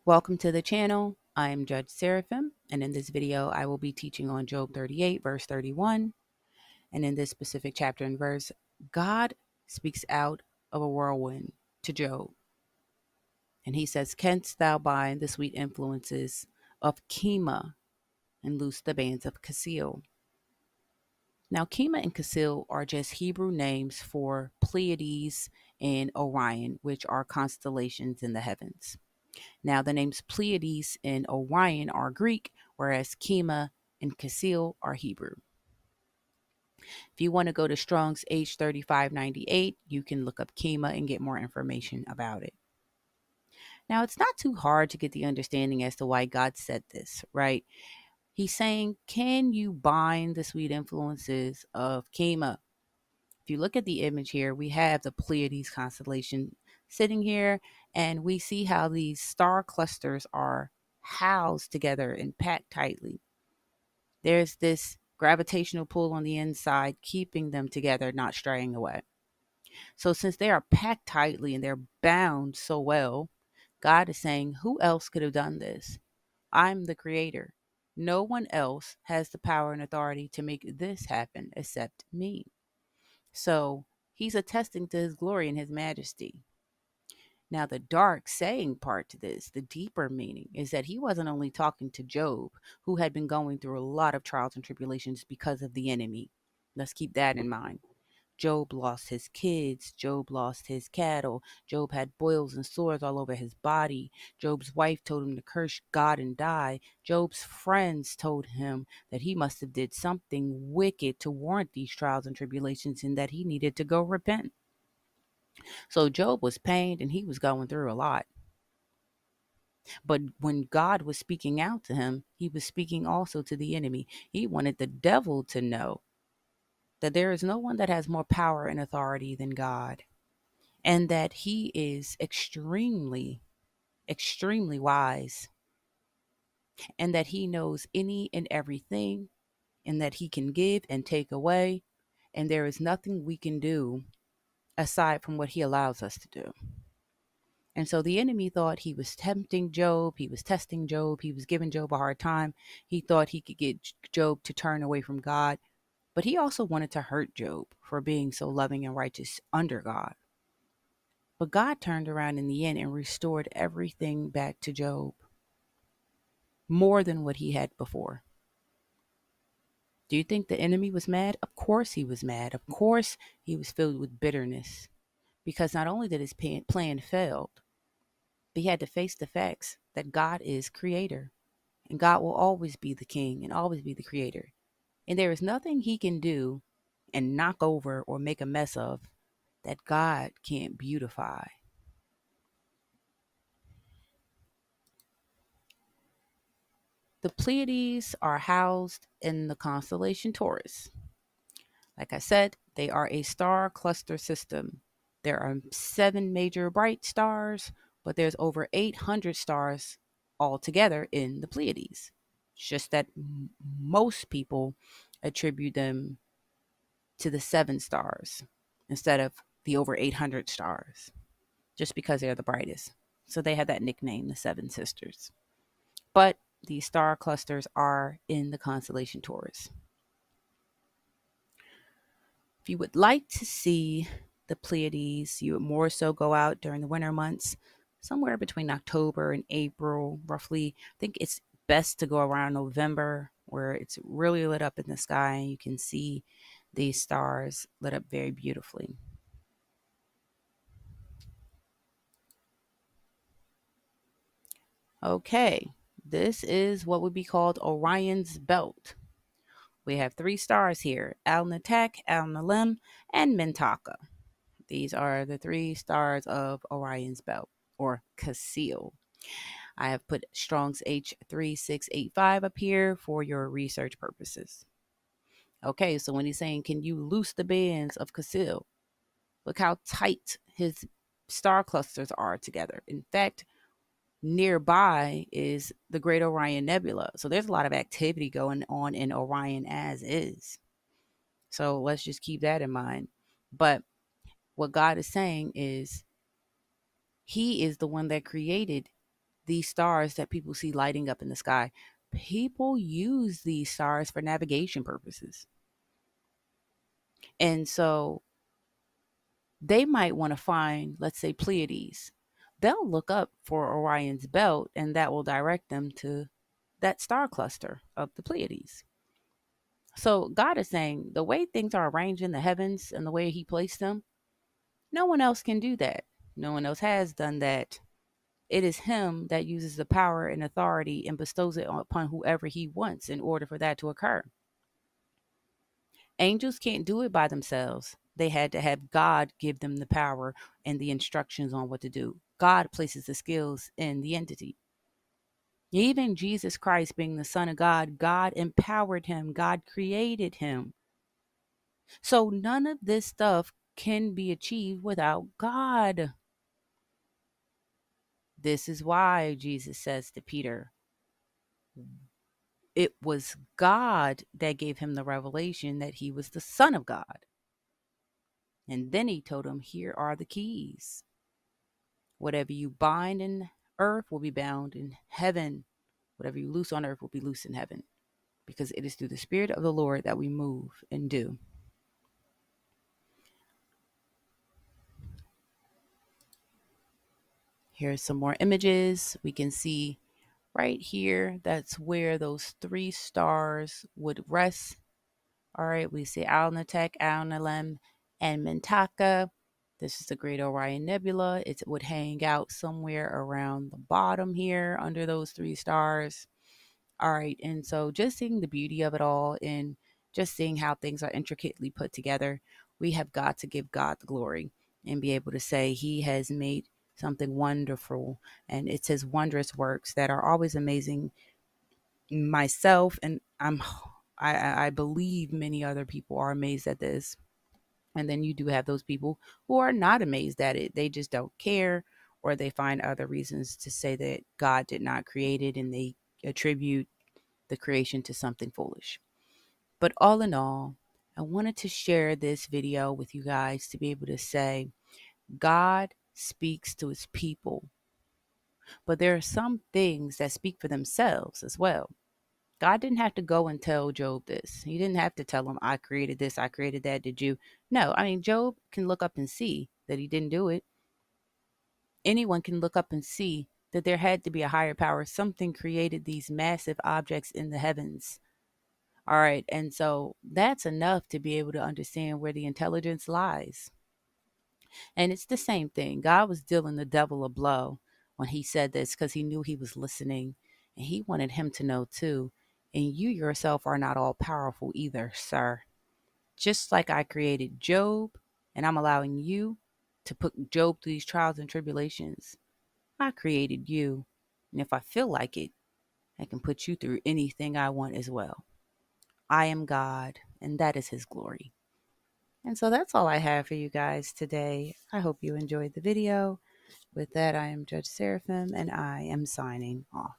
Welcome to the channel. I am Judge Seraphim, and in this video, I will be teaching on Job 38, verse 31. And in this specific chapter and verse, God speaks out of a whirlwind to Job. And he says, "Canst thou bind the sweet influences of Kima and loose the bands of Kesil?" Now, Kima and Kesil are just Hebrew names for Pleiades and Orion, which are constellations in the heavens. Now, the names Pleiades and Orion are Greek, whereas Kima and Kesil are Hebrew. If you want to go to Strong's H3598, you can look up Kima and get more information about it. Now, it's not too hard to get the understanding as to why God said this, right? He's saying, can you bind the sweet influences of Kima? If you look at the image here, we have the Pleiades constellation sitting here, and we see how these star clusters are housed together and packed tightly. There's this gravitational pull on the inside, keeping them together, not straying away. So since they are packed tightly and they're bound so well, God is saying, who else could have done this? I'm the creator. No one else has the power and authority to make this happen except me. So he's attesting to his glory and his majesty. Now, the dark saying part to this, the deeper meaning, is that he wasn't only talking to Job, who had been going through a lot of trials and tribulations because of the enemy. Let's keep that in mind. Job lost his kids. Job lost his cattle. Job had boils and sores all over his body. Job's wife told him to curse God and die. Job's friends told him that he must have did something wicked to warrant these trials and tribulations and that he needed to go repent. So Job was pained and he was going through a lot. But when God was speaking out to him, he was speaking also to the enemy. He wanted the devil to know that there is no one that has more power and authority than God, and that he is extremely, extremely wise, and that he knows any and everything, and that he can give and take away, and there is nothing we can do aside from what he allows us to do. And so the enemy thought he was tempting Job, he was testing Job, he was giving Job a hard time. He thought he could get Job to turn away from God, but he also wanted to hurt Job for being so loving and righteous under God. But God turned around in the end and restored everything back to Job, more than what he had before. Do you think the enemy was mad? Of course he was mad. Of course he was filled with bitterness, because not only did his plan fail, but he had to face the facts that God is creator, and God will always be the king and always be the creator. And there is nothing he can do and knock over or make a mess of that God can't beautify. The Pleiades are housed in the constellation Taurus. Like I said, they are a star cluster system. There are 7 major bright stars, but there's over 800 stars altogether in the Pleiades. It's just that most people attribute them to the 7 stars instead of the over 800 stars, just because they're the brightest. So they have that nickname, the Seven Sisters. But these star clusters are in the constellation Taurus. If you would like to see the Pleiades, you would more so go out during the winter months, somewhere between October and April, roughly. I think it's best to go around November, where it's really lit up in the sky and you can see these stars lit up very beautifully. Okay, this is what would be called Orion's belt. We have 3 stars here: Al-Natak, Al-Nalim, and Mintaka. These are the 3 stars of Orion's belt, or Kesil. I have put Strong's H3685 up here for your research purposes. Okay, so when he's saying, can you loose the bands of Kesil? Look how tight his star clusters are together. In fact, nearby is the Great Orion Nebula. So there's a lot of activity going on in Orion as is. So let's just keep that in mind. But what God is saying is he is the one that created these stars that people see lighting up in the sky, people use these stars for navigation purposes. And so they might want to find, let's say, Pleiades. They'll look up for Orion's belt, and that will direct them to that star cluster of the Pleiades. So God is saying the way things are arranged in the heavens and the way He placed them, no one else can do that. No one else has done that. It is Him that uses the power and authority and bestows it upon whoever He wants in order for that to occur. Angels can't do it by themselves. They had to have God give them the power and the instructions on what to do. God places the skills in the entity. Even Jesus Christ, being the Son of God, God empowered him, God created him. So none of this stuff can be achieved without God. This is why Jesus says to Peter, it was God that gave him the revelation that he was the Son of God. And then he told him, here are the keys. Whatever you bind in earth will be bound in heaven. Whatever you loose on earth will be loose in heaven. Because it is through the Spirit of the Lord that we move and do. Here's some more images. We can see right here, that's where those 3 stars would rest. All right, we see Alnitek, Alnilam, and Mintaka. This is the Great Orion Nebula. It would hang out somewhere around the bottom here under those 3 stars. All right, and so just seeing the beauty of it all and just seeing how things are intricately put together, we have got to give God the glory and be able to say He has made something wonderful, and it's His wondrous works that are always amazing. Myself and I believe many other people are amazed at this. And then you do have those people who are not amazed at it. They just don't care, or they find other reasons to say that God did not create it and they attribute the creation to something foolish. But all in all, I wanted to share this video with you guys to be able to say God speaks to His people, but there are some things that speak for themselves as well. God didn't have to go and tell Job this. He didn't have to tell him, I created this, I created that. Did you? No, I mean, Job can look up and see that he didn't do it. Anyone can look up and see that there had to be a higher power. Something created these massive objects in the heavens. All right. And so that's enough to be able to understand where the intelligence lies. And it's the same thing. God was dealing the devil a blow when He said this because He knew he was listening, and He wanted him to know too. And you yourself are not all powerful either, sir. Just like I created Job, and I'm allowing you to put Job through these trials and tribulations, I created you. And if I feel like it, I can put you through anything I want as well. I am God, and that is His glory. And so that's all I have for you guys today. I hope you enjoyed the video. With that, I am Judge Seraphim, and I am signing off.